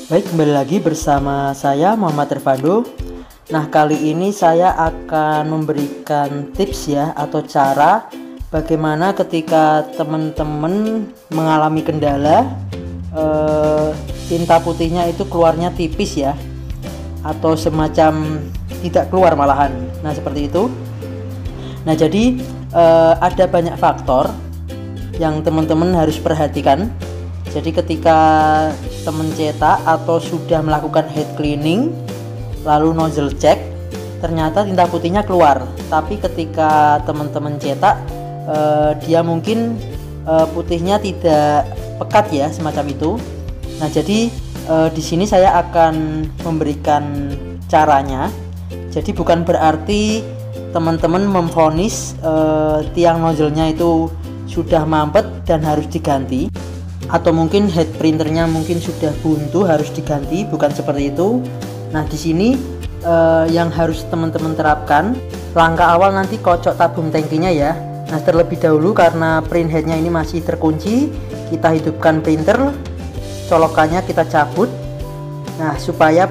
Baik, kembali lagi bersama saya Muhammad Irfando. Nah, kali ini saya akan memberikan tips ya atau cara bagaimana ketika teman-teman mengalami kendala tinta putihnya itu keluarnya tipis ya, atau semacam tidak keluar malahan. Nah, seperti itu. Nah, jadi ada banyak faktor yang teman-teman harus perhatikan. Jadi ketika teman cetak atau sudah melakukan head cleaning lalu nozzle check, ternyata tinta putihnya keluar. Tapi ketika teman-teman cetak dia mungkin putihnya tidak pekat ya, semacam itu. Nah, jadi di sini saya akan memberikan caranya. Jadi bukan berarti teman-teman memvonis tiang nozzle-nya itu sudah mampet dan harus diganti, atau mungkin head printernya mungkin sudah buntu harus diganti, bukan seperti itu. Nah, di sini yang harus teman-teman terapkan, langkah awal nanti kocok tabung tangkinya ya. Nah, terlebih dahulu karena print headnya ini masih terkunci, kita hidupkan printer, colokannya kita cabut. Nah, supaya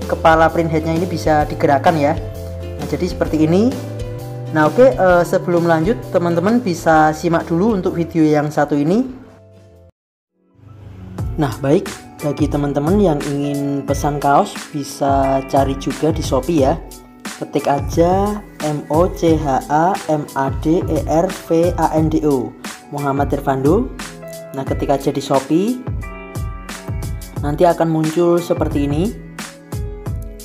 kepala print headnya ini bisa digerakkan ya. Nah, jadi seperti ini. Nah, oke, sebelum lanjut teman-teman bisa simak dulu untuk video yang satu ini. Nah, baik, bagi teman-teman yang ingin pesan kaos bisa cari juga di Shopee ya. Ketik aja MOCHAMADERVANDO Muhammad Irfando. Nah, ketik aja di Shopee, nanti akan muncul seperti ini.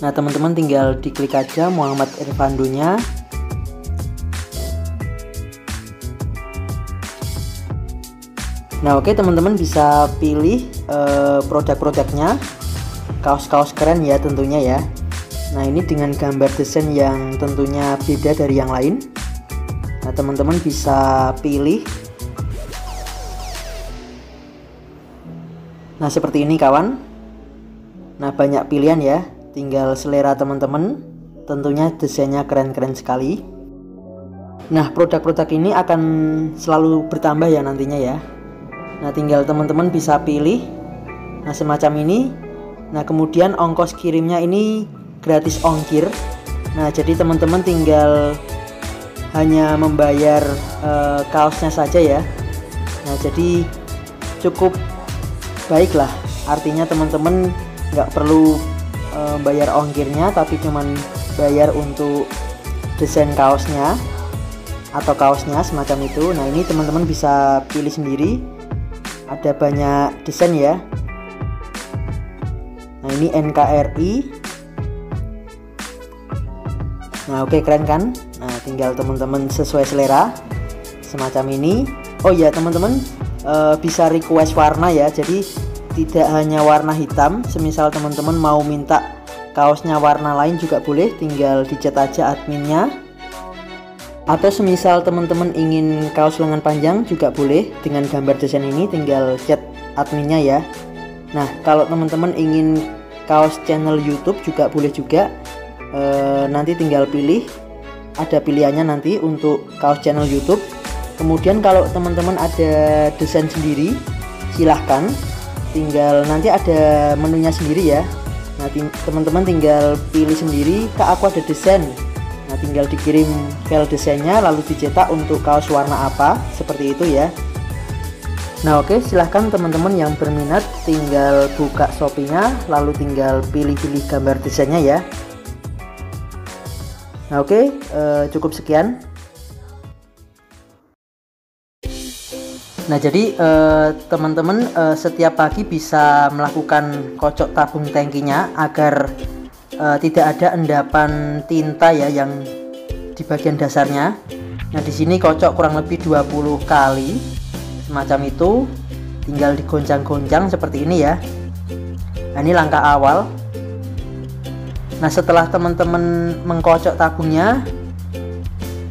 Nah, teman-teman tinggal diklik aja Muhammad Irfando-nya. Nah, oke, teman-teman bisa pilih produk-produknya, kaos-kaos keren ya tentunya ya. Nah, ini dengan gambar desain yang tentunya beda dari yang lain. Nah, teman-teman bisa pilih. Nah, seperti ini kawan. Nah, banyak pilihan ya, tinggal selera teman-teman. Tentunya desainnya keren-keren sekali. Nah, produk-produk ini akan selalu bertambah ya nantinya ya. Nah, tinggal teman-teman bisa pilih. Nah, semacam ini. Nah, kemudian ongkos kirimnya ini gratis ongkir. Nah, jadi teman-teman tinggal hanya membayar kaosnya saja ya. Nah, jadi cukup baik lah. Artinya teman-teman nggak perlu bayar ongkirnya, tapi cuman bayar untuk desain kaosnya atau kaosnya semacam itu. Nah, ini teman-teman bisa pilih sendiri. Ada banyak desain ya. Nah, ini NKRI. Nah, oke, keren kan? Nah, tinggal teman-teman sesuai selera semacam ini. Oh ya, teman-teman bisa request warna ya. Jadi tidak hanya warna hitam. Semisal teman-teman mau minta kaosnya warna lain juga boleh, tinggal dicat aja adminnya. Atau semisal teman-teman ingin kaos lengan panjang juga boleh dengan gambar desain ini, tinggal chat adminnya ya. Nah, kalau teman-teman ingin kaos channel YouTube juga boleh juga. Nanti tinggal pilih, ada pilihannya nanti untuk kaos channel YouTube. Kemudian kalau teman-teman ada desain sendiri, silahkan, tinggal nanti ada menunya sendiri ya. Nah, teman-teman tinggal pilih sendiri, Kak, aku ada desain. Nah, tinggal dikirim file desainnya lalu dicetak untuk kaos warna apa, seperti itu ya. Nah, oke, silahkan teman-teman yang berminat tinggal buka Shopee-nya lalu tinggal pilih-pilih gambar desainnya ya. Nah, oke, cukup sekian. Nah, jadi teman-teman setiap pagi bisa melakukan kocok tabung tangkinya agar tidak ada endapan tinta ya yang di bagian dasarnya. Nah, di sini kocok kurang lebih 20 kali semacam itu, tinggal digoncang-goncang seperti ini ya. Nah, ini langkah awal. Nah, setelah teman-teman mengkocok tabungnya,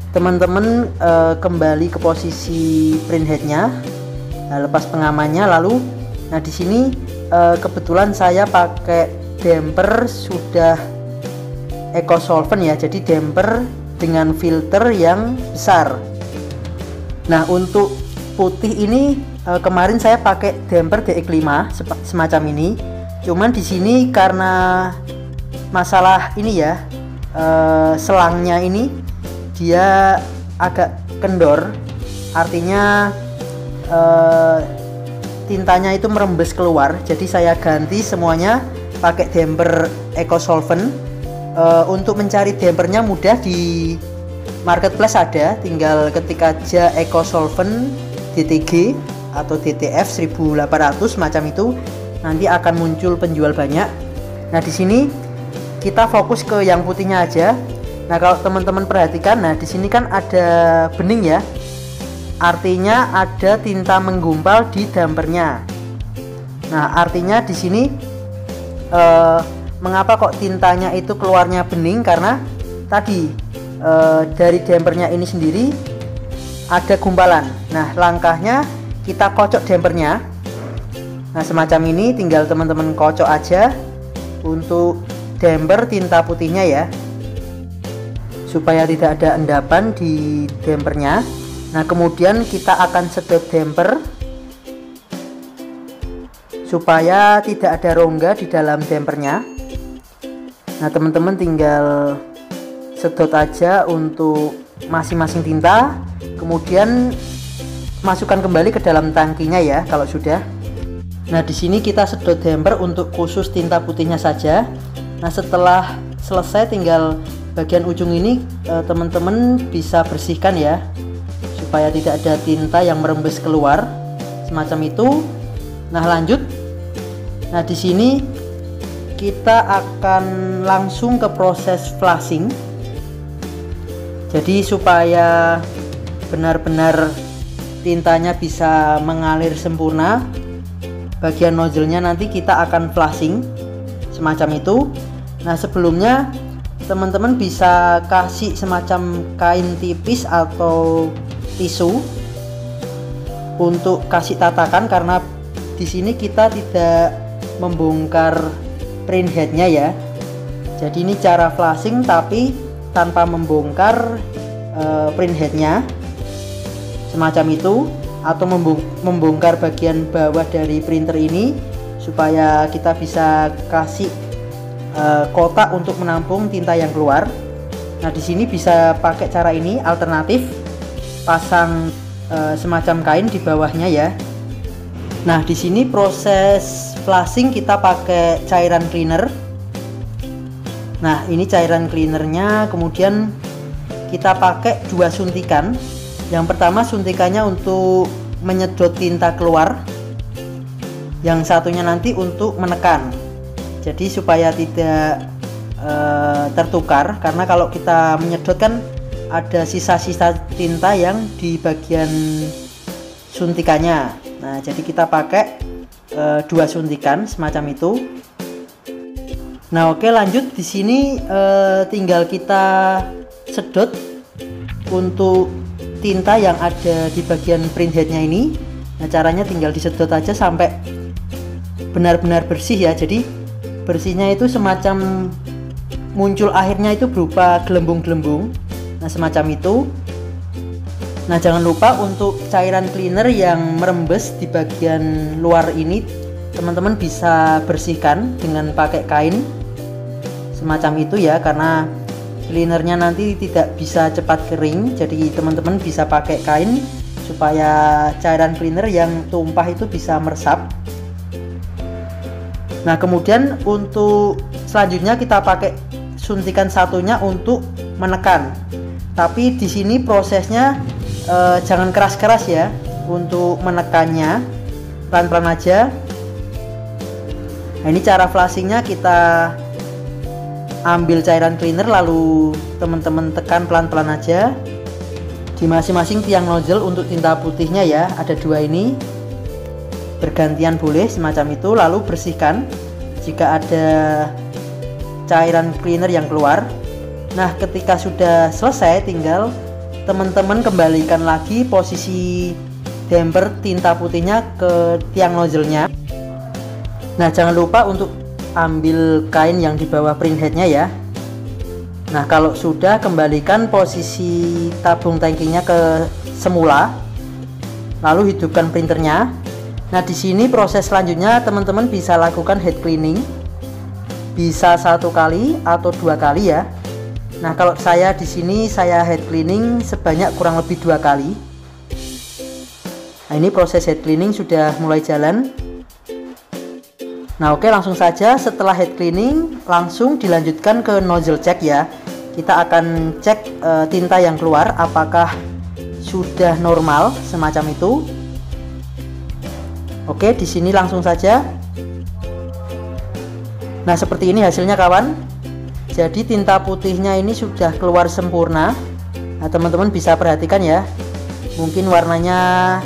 teman-teman kembali ke posisi print headnya. Nah, lepas pengamannya lalu. Nah, di sini kebetulan saya pakai damper sudah eco solvent ya, jadi damper dengan filter yang besar. Nah, untuk putih ini kemarin saya pakai damper DX5 semacam ini, Cuman di sini karena masalah ini ya, selangnya ini dia agak kendor, artinya tintanya itu merembes keluar. Jadi saya ganti semuanya pakai damper Eco Solvent. Untuk mencari dampernya mudah, di marketplace ada, tinggal ketik aja Eco Solvent DTG atau DTF 1800 macam itu, nanti akan muncul penjual banyak. Nah di sini kita fokus ke yang putihnya aja. Nah kalau teman-teman perhatikan, nah di sini kan ada bening ya, artinya ada tinta menggumpal di dampernya. Nah artinya di sini mengapa kok tintanya itu keluarnya bening, karena tadi dari dampernya ini sendiri ada gumpalan. Nah langkahnya kita kocok dampernya. Nah semacam ini, tinggal teman-teman kocok aja untuk damper tinta putihnya ya, supaya tidak ada endapan di dampernya. Nah kemudian kita akan sedot damper supaya tidak ada rongga di dalam dampernya. Nah teman-teman tinggal sedot aja untuk masing-masing tinta, kemudian masukkan kembali ke dalam tangkinya ya kalau sudah. Nah di sini kita sedot damper untuk khusus tinta putihnya saja. Nah setelah selesai, tinggal bagian ujung ini teman-teman bisa bersihkan ya, supaya tidak ada tinta yang merembes keluar semacam itu. Nah lanjut, nah di sini kita akan langsung ke proses flushing. Jadi supaya benar-benar tintanya bisa mengalir sempurna, bagian nozzle-nya nanti kita akan flushing semacam itu. Nah sebelumnya teman-teman bisa kasih semacam kain tipis atau tisu untuk kasih tatakan, karena di sini kita tidak membongkar print headnya ya. Jadi ini cara flushing tapi tanpa membongkar print headnya semacam itu, atau membongkar bagian bawah dari printer ini supaya kita bisa kasih kotak untuk menampung tinta yang keluar. Nah di sini bisa pakai cara ini alternatif, pasang semacam kain di bawahnya ya. Nah di sini proses flushing kita pakai cairan cleaner. Nah ini cairan cleanernya, kemudian kita pakai 2 suntikan. Yang pertama suntikannya untuk menyedot tinta keluar, yang satunya nanti untuk menekan. Jadi supaya tidak tertukar, karena kalau kita menyedot kan ada sisa-sisa tinta yang di bagian suntikannya. Nah jadi kita pakai 2 suntikan semacam itu. Nah oke, lanjut di sini tinggal kita sedot untuk tinta yang ada di bagian print headnya ini. Nah caranya tinggal disedot aja sampai benar-benar bersih ya. Jadi bersihnya itu semacam muncul akhirnya itu berupa gelembung-gelembung. Nah semacam itu. Nah jangan lupa untuk cairan cleaner yang merembes di bagian luar ini, teman-teman bisa bersihkan dengan pakai kain semacam itu ya, karena cleanernya nanti tidak bisa cepat kering. Jadi teman-teman bisa pakai kain supaya cairan cleaner yang tumpah itu bisa meresap. Nah kemudian untuk selanjutnya kita pakai suntikan satunya untuk menekan. Tapi di sini prosesnya jangan keras-keras ya untuk menekannya, pelan-pelan aja. Nah ini cara flushingnya, kita ambil cairan cleaner lalu teman-teman tekan pelan-pelan aja di masing-masing tiang nozzle untuk tinta putihnya ya. Ada 2 ini, bergantian boleh semacam itu, lalu bersihkan jika ada cairan cleaner yang keluar. Nah ketika sudah selesai, tinggal teman-teman kembalikan lagi posisi damper tinta putihnya ke tiang nozzle-nya. Nah jangan lupa untuk ambil kain yang di bawah print headnya ya. Nah kalau sudah, kembalikan posisi tabung tangkinya ke semula, lalu hidupkan printernya. Nah, di sini proses selanjutnya teman-teman bisa lakukan head cleaning, bisa 1 kali atau 2 kali ya. Nah, kalau saya di sini saya head cleaning sebanyak kurang lebih 2 kali. Nah, ini proses head cleaning sudah mulai jalan. Nah, oke, langsung saja setelah head cleaning langsung dilanjutkan ke nozzle check ya. Kita akan cek tinta yang keluar apakah sudah normal semacam itu. Oke, di sini langsung saja. Nah, seperti ini hasilnya kawan. Jadi tinta putihnya ini sudah keluar sempurna. Nah, teman-teman bisa perhatikan ya. Mungkin warnanya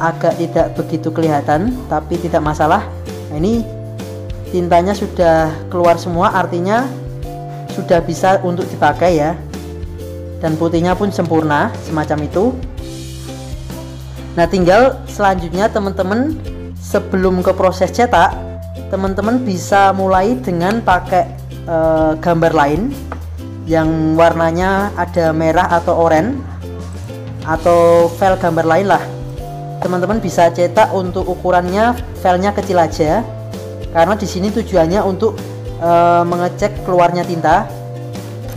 agak tidak begitu kelihatan, tapi tidak masalah. Nah, ini tintanya sudah keluar semua, artinya sudah bisa untuk dipakai ya. Dan putihnya pun sempurna semacam itu. Nah, tinggal selanjutnya teman-teman sebelum ke proses cetak, teman-teman bisa mulai dengan pakai gambar lain yang warnanya ada merah atau oranye atau file gambar lain lah. Teman-teman bisa cetak untuk ukurannya filenya kecil aja, karena di sini tujuannya untuk mengecek keluarnya tinta.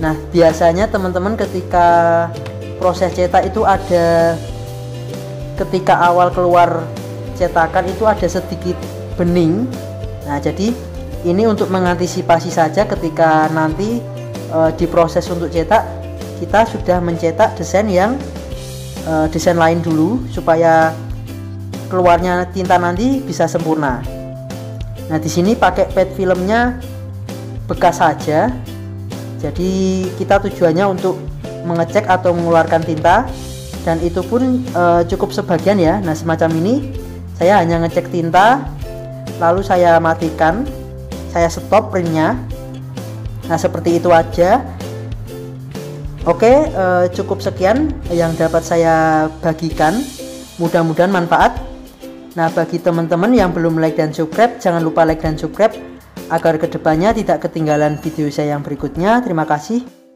Nah, biasanya teman-teman ketika proses cetak itu ada, ketika awal keluar cetakan itu ada sedikit bening. Nah, jadi ini untuk mengantisipasi saja ketika nanti diproses untuk cetak, kita sudah mencetak desain yang desain lain dulu supaya keluarnya tinta nanti bisa sempurna. Nah, di sini pakai pet filmnya bekas saja. Jadi kita tujuannya untuk mengecek atau mengeluarkan tinta, dan itu pun cukup sebagian ya. Nah, semacam ini saya hanya ngecek tinta, lalu saya matikan, saya stop printnya. Nah, seperti itu aja. Oke, cukup sekian yang dapat saya bagikan, mudah-mudahan manfaat. Nah, bagi teman-teman yang belum like dan subscribe, jangan lupa like dan subscribe agar kedepannya tidak ketinggalan video saya yang berikutnya. Terima kasih.